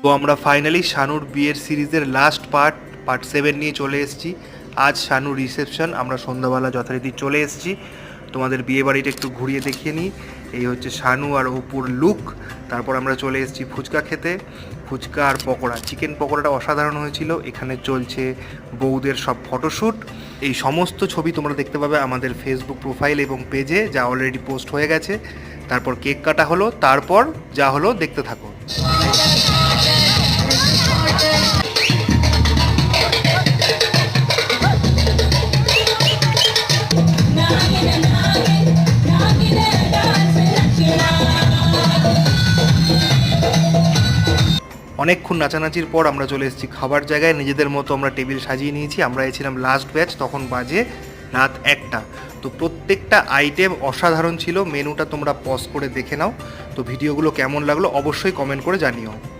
তো আমরা ফাইনালি শানুর বিয়ের সিরিজের লাস্ট পার্ট 7 নিয়ে চলে এসেছি। আজ শানুর রিসেপশন, আমরা সন্ধ্যাবেলা যথারীতি চলে এসেছি। তোমাদের বিয়ে বাড়িটা একটু ঘুরিয়ে দেখিয়ে নিই। এই হচ্ছে শানু আর অপুর লুক। তারপর আমরা চলে এসেছি ফুচকা খেতে। ফুচকা আর পকোড়া, চিকেন পকোড়াটা অসাধারণ হয়েছিল। এখানে চলছে বউদের সব ফটোশ্যুট। এই সমস্ত ছবি তোমরা দেখতে পাবে আমাদের ফেসবুক প্রোফাইল এবং পেজে, যা অলরেডি পোস্ট হয়ে গেছে। তারপর কেক কাটা হলো, তারপর যা হলো দেখতে থাকো। অনেকক্ষণ নাচানাচির পর আমরা চলে এসেছি খাবার জায়গায়। নিজেদের মতো আমরা টেবিল সাজিয়ে নিয়েছি। আমরা এসেছিলাম লাস্ট ব্যাচ, তখন বাজে রাত 1টা। তো প্রত্যেকটা আইটেম অসাধারণ ছিল। মেনুটা তোমরা পজ করে দেখে নাও। তো ভিডিওগুলো কেমন লাগলো অবশ্যই কমেন্ট করে জানিও।